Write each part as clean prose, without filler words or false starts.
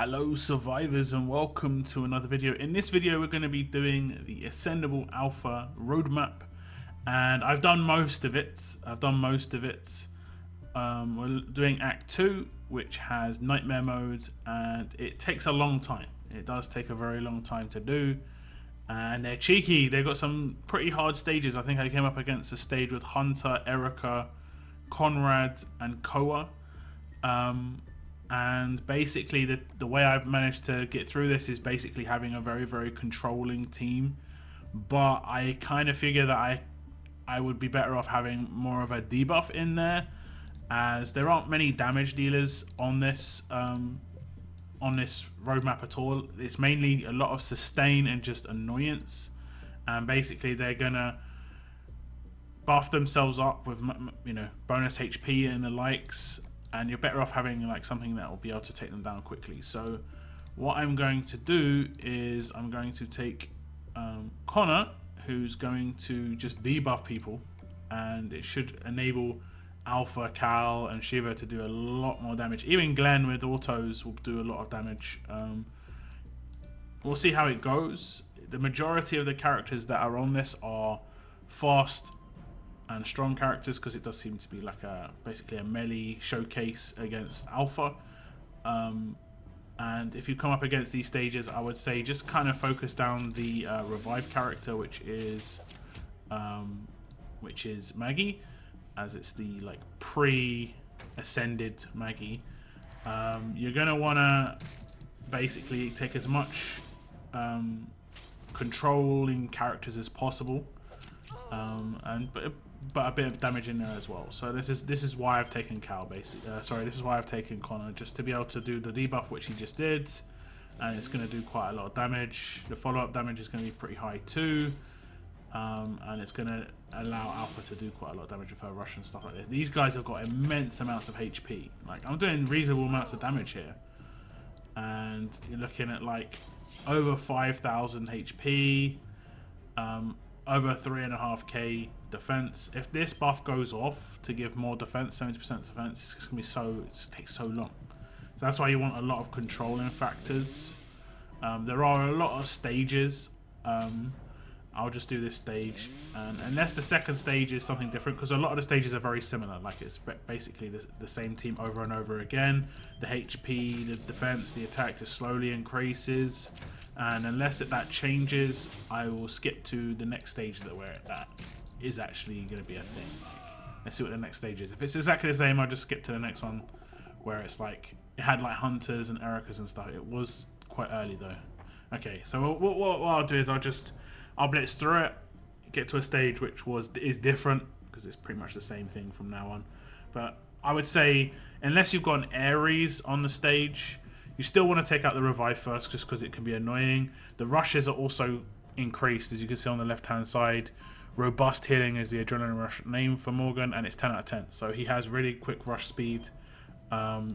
Hello survivors and welcome to another video. In this video we're going to be doing the Ascendable Alpha roadmap and I've done most of it. We're doing Act 2, which has Nightmare mode, and it takes a long time. It does take a very long time to do, and they're cheeky. They've got some pretty hard stages. I think I came up against a stage with Hunter, Erica, Conrad and Koa. And basically the way I've managed to get through this is basically having a very controlling team, but I kind of figure that I would be better off having more of a debuff in there, as there aren't many damage dealers on this roadmap at all. It's mainly a lot of sustain and just annoyance, and basically they're gonna buff themselves up with, you know, bonus HP and the likes, and you're better off having like something that will be able to take them down quickly. So what I'm going to do is I'm going to take Connor, who's going to just debuff people, and it should enable Alpha, Cal and Shiva to do a lot more damage. Even Glenn with autos will do a lot of damage. We'll see how it goes. The majority of the characters that are on this are fast and strong characters, because it does seem to be like basically a melee showcase against Alpha. And if you come up against these stages, I would say just kind of focus down the revive character, which is Maggie, as it's the like pre-ascended Maggie. You're gonna want to basically take as much controlling characters as possible, but a bit of damage in there as well. So this is why I've taken Cal, basically. This is why I've taken Connor, just to be able to do the debuff, which he just did, and it's going to do quite a lot of damage. The follow-up damage is going to be pretty high too, and it's going to allow Alpha to do quite a lot of damage with her rush and stuff like this. These guys have got immense amounts of HP. Like, I'm doing reasonable amounts of damage here, and you're looking at like over 5,000 HP, over 3.5k defense. If this buff goes off to give more defense, 70% defense, it's gonna be it just takes so long. So that's why you want a lot of controlling factors. There are a lot of stages. I'll just do this stage, and unless the second stage is something different, because a lot of the stages are very similar. Like, it's basically the same team over and over again. The HP, the defense, the attack just slowly increases, and unless that changes, I will skip to the next stage that is actually going to be a thing. Let's see what the next stage is. If it's exactly the same, I'll just skip to the next one, where it's like it had like Hunters and Ericas and stuff. It was quite early though. Okay, so what I'll do is I'll blitz through it, get to a stage which is different, because it's pretty much the same thing from now on. But I would say, unless you've got an Ares on the stage, you still want to take out the revive first, just because it can be annoying. The rushes are also increased, as you can see on the left hand side. Robust healing is the adrenaline rush name for Morgan, and it's 10 out of 10. So he has really quick rush speed.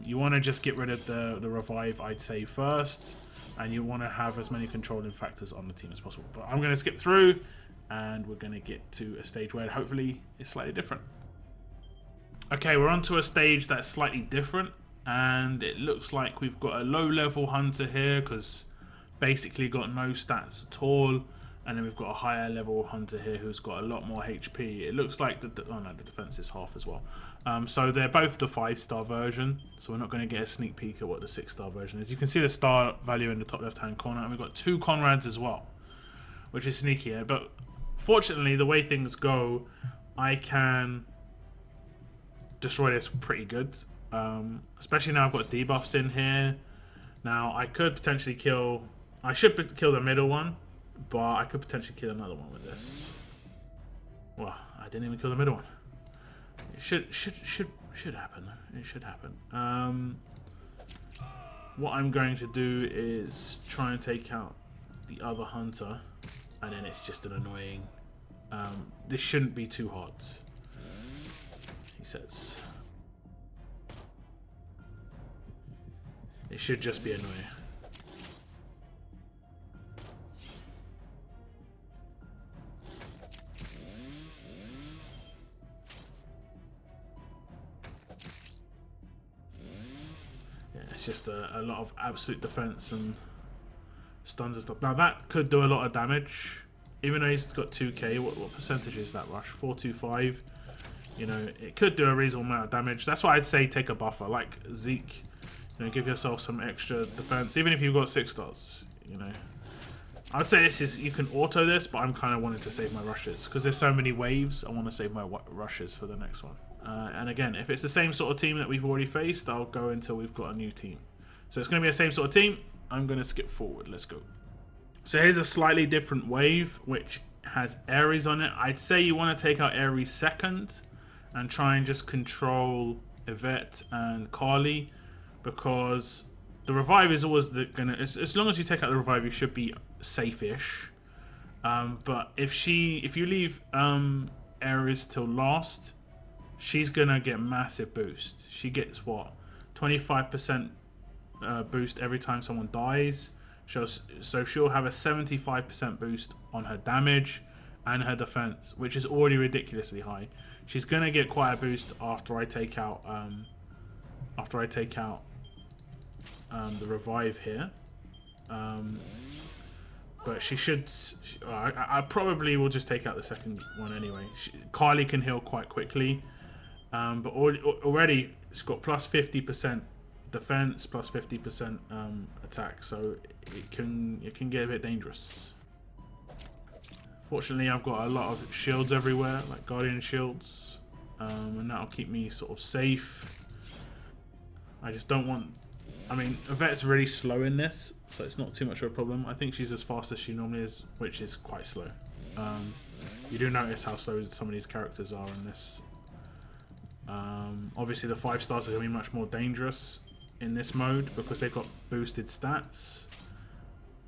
You want to just get rid of the revive, I'd say, first, and you want to have as many controlling factors on the team as possible. But I'm going to skip through, and we're going to get to a stage where hopefully it's slightly different. Okay, we're on to a stage that's slightly different, and it looks like we've got a low-level Hunter here, because basically got no stats at all. And then we've got a higher level Hunter here who's got a lot more HP. It looks like the defense is half as well. So they're both the 5-star version. So we're not going to get a sneak peek at what the 6-star version is. You can see the star value in the top left-hand corner. And we've got 2 Conrads as well, which is sneaky. But fortunately, the way things go, I can destroy this pretty good. Especially now I've got debuffs in here. Now I could potentially kill... I should kill the middle one, but I could potentially kill another one with this. Well, I didn't even kill the middle one. It should happen. It should happen. What I'm going to do is try and take out the other Hunter, and then it's just an annoying. This shouldn't be too hard, he says. It should just be annoying. It's just a a lot of absolute defense and stuns and stuff. Now that could do a lot of damage, even though he's got 2k. What percentage is that rush? 425. You know, it could do a reasonable amount of damage. That's why I'd say take a buffer like Zeke. You know, give yourself some extra defense, even if you've got 6 stars. You know, I'd say this is, you can auto this, but I'm kind of wanting to save my rushes because there's so many waves. I want to save my rushes for the next one. And again, if it's the same sort of team that we've already faced, I'll go until we've got a new team. So it's going to be the same sort of team. I'm going to skip forward. Let's go. So here's a slightly different wave, which has Ares on it. I'd say you want to take out Ares second and try and just control Yvette and Carly, because the revive is always as long as you take out the revive, you should be safe-ish. But if you leave Ares till last, she's gonna get massive boost. She gets what, 25% boost every time someone dies. So she'll have a 75% boost on her damage and her defense, which is already ridiculously high. She's gonna get quite a boost after I take out the revive here. But she should. I probably will just take out the second one anyway. Carly can heal quite quickly, but already it's got plus 50% defense, plus 50% attack, so it can get a bit dangerous. Fortunately, I've got a lot of shields everywhere, like guardian shields, and that'll keep me sort of safe. I just don't want. I mean, Yvette's really slow in this, so it's not too much of a problem. I think she's as fast as she normally is, which is quite slow. You do notice how slow some of these characters are in this. Obviously, the 5 stars are going to be much more dangerous in this mode because they've got boosted stats.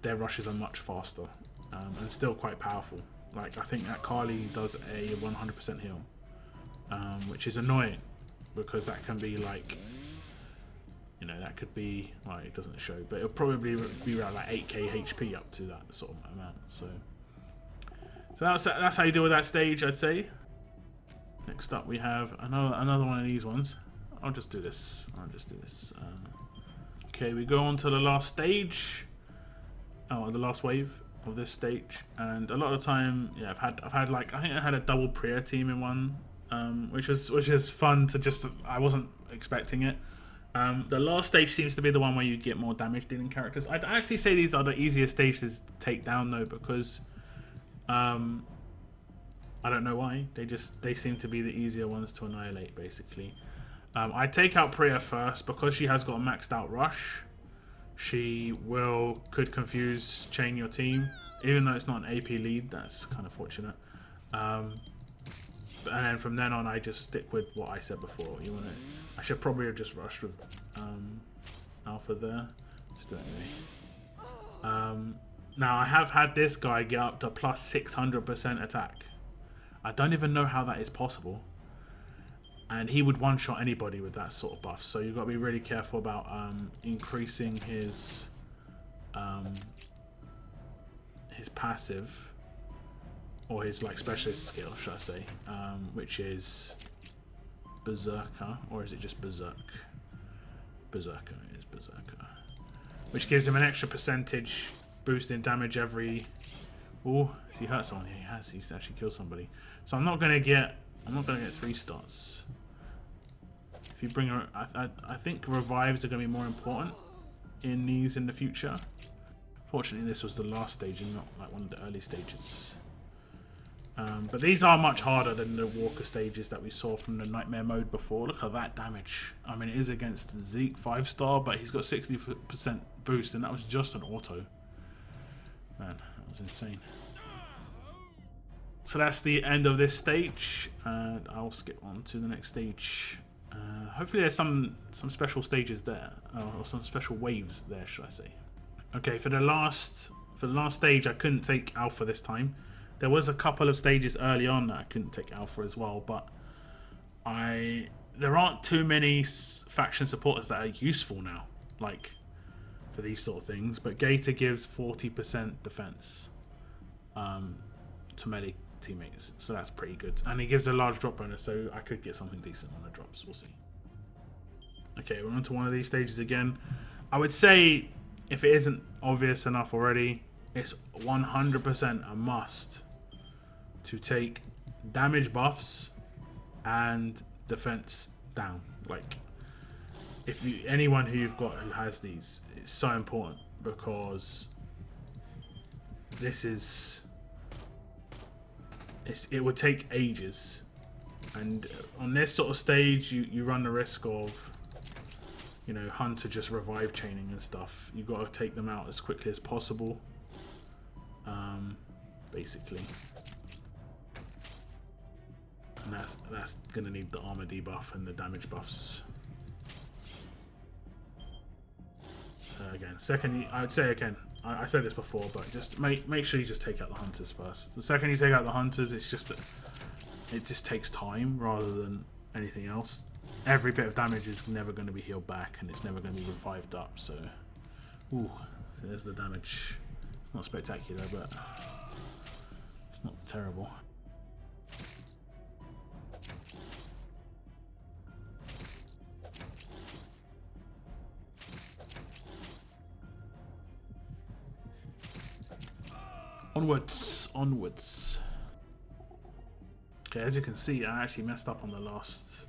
Their rushes are much faster and still quite powerful. Like, I think that Carly does a 100% heal, which is annoying because that can be like, you know, that could be, well, it doesn't show, but it'll probably be around like 8k HP up to that sort of amount. So that's how you deal with that stage, I'd say. Next up, we have another one of these ones. I'll just do this. Okay, we go on to the last stage. Oh, the last wave of this stage, and a lot of the time, yeah, I've had like, I think I had a double prayer team in one, which is fun to just. I wasn't expecting it. The last stage seems to be the one where you get more damage dealing characters. I'd actually say these are the easiest stages to take down though, because I don't know why. They seem to be the easier ones to annihilate, basically. I take out Priya first because she has got a maxed out rush. She could confuse chain your team, even though it's not an AP lead. That's kind of fortunate. And then from then on, I just stick with what I said before. I should probably have just rushed with Alpha there. Just do it anyway. Now I have had this guy get up to plus 600% attack. I don't even know how that is possible. And he would one-shot anybody with that sort of buff. So you've got to be really careful about increasing his passive, or his like specialist skill, should I say, which is Berserker, or is it just Berserk? Berserker, it is Berserker. Which gives him an extra percentage boost in damage every... Oh, he hurt someone. Yeah, he has. He's actually killed somebody. So I'm not gonna get 3 stars. If you bring her, I think revives are gonna be more important in these in the future. Fortunately, this was the last stage and not like one of the early stages. But these are much harder than the Walker stages that we saw from the Nightmare mode before. Look at that damage. I mean, it is against Zeke 5-star, but he's got 60% boost, and that was just an auto. Man, that was insane. So that's the end of this stage, and I'll skip on to the next stage. Hopefully there's some special stages there, or some special waves there, should I say. Okay, for the last stage, I couldn't take Alpha this time. There was a couple of stages early on that I couldn't take Alpha as well, but there aren't too many faction supporters that are useful now, like for these sort of things. But Gator gives 40% defense to melee teammates, so that's pretty good, and he gives a large drop bonus, so I could get something decent on the drops. We'll see. Okay, we're on to one of these stages again. I would say, if it isn't obvious enough already, it's 100% a must to take damage buffs and defense down. Like, if you, anyone who you've got who has these, it's so important, because this is, it would take ages, and on this sort of stage you run the risk of, you know, Hunter just revive chaining and stuff. You've got to take them out as quickly as possible, basically. And that's going to need the armor debuff and the damage buffs. Again, second, I'd say again, I said this before, but just make sure you just take out the hunters first. The second you take out the hunters, it's just that it just takes time rather than anything else. Every bit of damage is never going to be healed back, and it's never going to be revived up. So, ooh, so there's the damage. It's not spectacular, but it's not terrible. Onwards, onwards. Okay, as you can see, I actually messed up on the last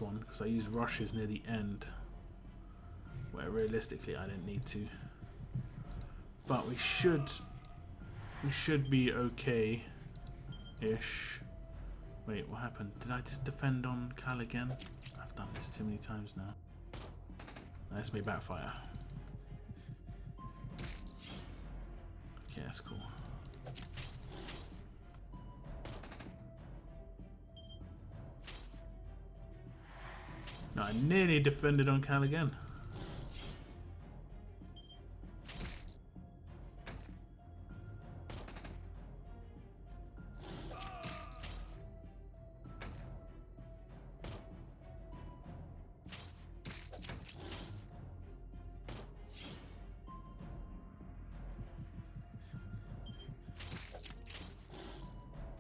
one, because I used rushes near the end, where realistically I didn't need to. But we should be okay-ish. Wait, what happened? Did I just defend on Cal again? I've done this too many times now. This may backfire. Okay, that's cool. No, I nearly defended on Cal again.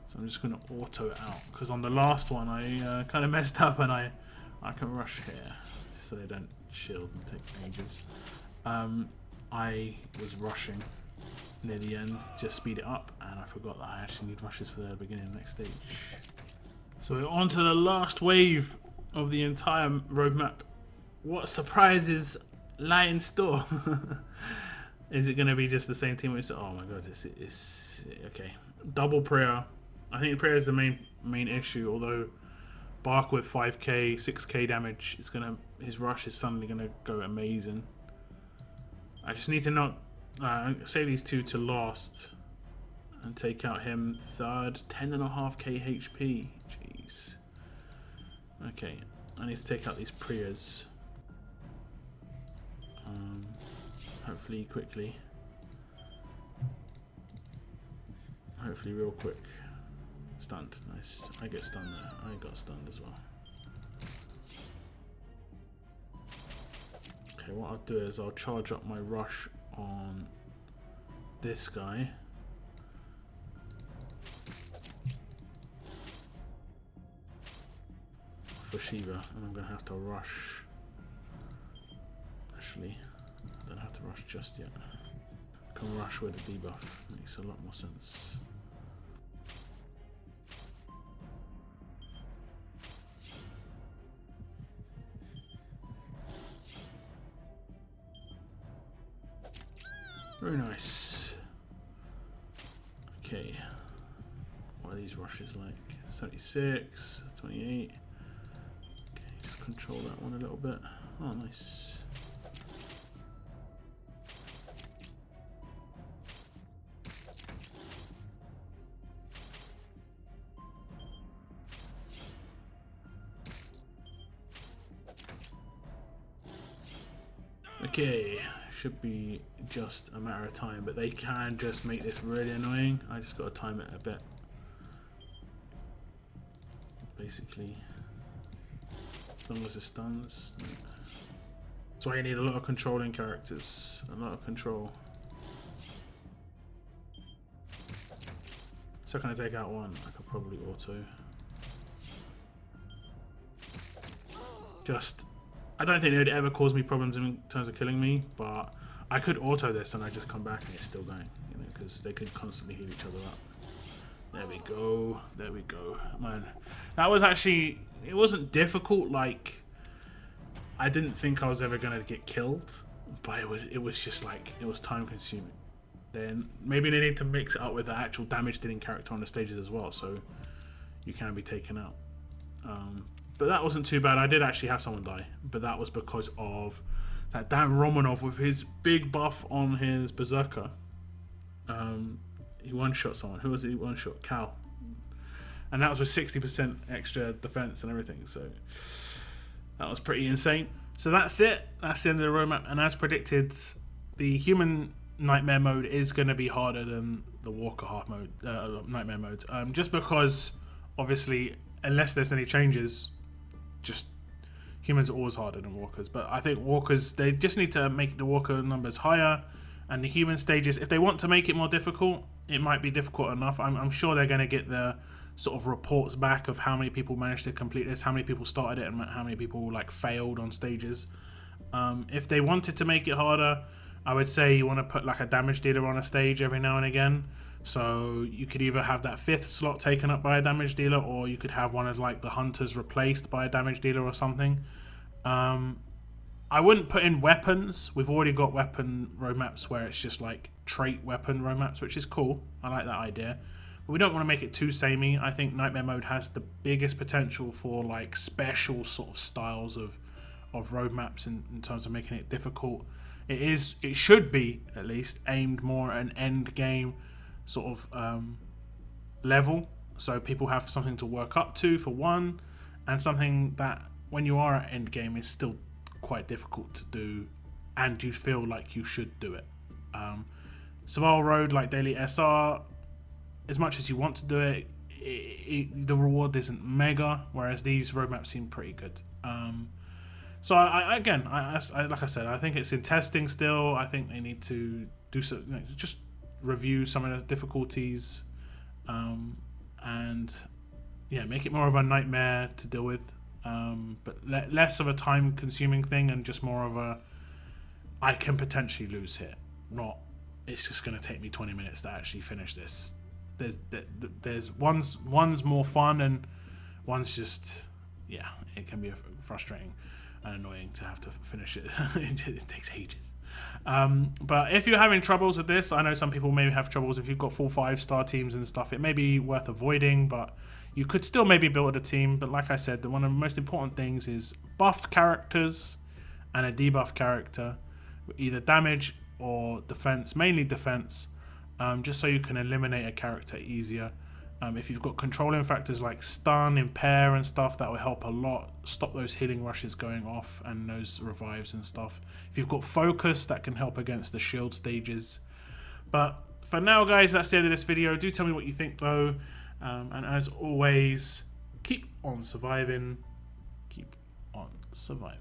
So I'm just going to auto it out, because on the last one I kind of messed up, and I can rush here so they don't shield and take ages. I was rushing near the end, just speed it up, and I forgot that I actually need rushes for the beginning of the next stage. So we're on to the last wave of the entire roadmap. What surprises lie in store? Is it going to be just the same team? Oh my god, it's okay. Double prayer. I think prayer is the main issue, although Bark with 5k, 6k damage, his rush is suddenly gonna go amazing. I just need to not say these two to last and take out him third. 10.5k HP. Jeez. Okay, I need to take out these Priyas. Hopefully quickly. Hopefully real quick. Stunned. Nice. I get stunned there. I got stunned as well. Okay, what I'll do is I'll charge up my rush on this guy. For Shiva, and I'm going to have to rush. Actually, I don't have to rush just yet. I can rush with the debuff. Makes a lot more sense. Very nice. Okay. What are these rushes like? 76, 28. Okay, just control that one a little bit. Oh, nice. Okay. Should be just a matter of time, but they can just make this really annoying. I just got to time it a bit. Basically, as long as it stuns. That's why you need a lot of controlling characters. A lot of control. Second I take out one, I could probably auto. Just I don't think it would ever cause me problems in terms of killing me, but I could auto this and I just come back and it's still going, you know, because they could constantly heal each other up. There we go. There we go. Man, that was actually, it wasn't difficult. Like, I didn't think I was ever going to get killed, but it was just like, it was time consuming. Then maybe they need to mix it up with the actual damage dealing character on the stages as well, so you can be taken out. But that wasn't too bad. I did actually have someone die, but that was because of that damn Romanov with his big buff on his berserker. He one-shot someone. Who was it he one-shot? Cal. And that was with 60% extra defense and everything, so that was pretty insane. So that's it. That's the end of the roadmap. And as predicted, the human nightmare mode is going to be harder than the Walker half mode, nightmare mode. Just because, obviously, unless there's any changes, just humans are always harder than walkers. But I think walkers, they just need to make the walker numbers higher, and the human stages, if they want to make it more difficult, it might be difficult enough. I'm sure they're going to get the sort of reports back of how many people managed to complete this, how many people started it, and how many people like failed on stages. If they wanted to make it harder, I would say you want to put like a damage dealer on a stage every now and again. So you could either have that 5th slot taken up by a damage dealer, or you could have one of like the hunters replaced by a damage dealer or something. I wouldn't put in weapons. We've already got weapon roadmaps where it's just like trait weapon roadmaps, which is cool. I like that idea. But we don't want to make it too samey. I think Nightmare Mode has the biggest potential for like special sort of styles of roadmaps in terms of making it difficult. It should be at least aimed more at an end game sort of level, so people have something to work up to for one, and something that when you are at end game is still quite difficult to do and you feel like you should do it. Survival Road, like Daily SR, as much as you want to do it, the reward isn't mega, whereas these roadmaps seem pretty good. So I like I said, I think it's in testing still. I think they need to do some, you know, just review some of the difficulties, and yeah, make it more of a nightmare to deal with, but less of a time-consuming thing and just more of a I can potentially lose here. Not it's just going to take me 20 minutes to actually finish this. There's one's more fun and one's just it can be frustrating and annoying to have to finish it. It takes ages. But if you're having troubles with this, I know some people maybe have troubles if you've got 4 5-star teams and stuff. It may be worth avoiding, but you could still maybe build a team. But like I said, one of the most important things is buffed characters and a debuff character, either damage or defense, mainly defense, just so you can eliminate a character easier. If you've got controlling factors like stun, impair and stuff, that will help a lot. Stop those healing rushes going off and those revives and stuff. If you've got focus, that can help against the shield stages. But for now, guys, that's the end of this video. Do tell me what you think, though. And as always, keep on surviving. Keep on surviving.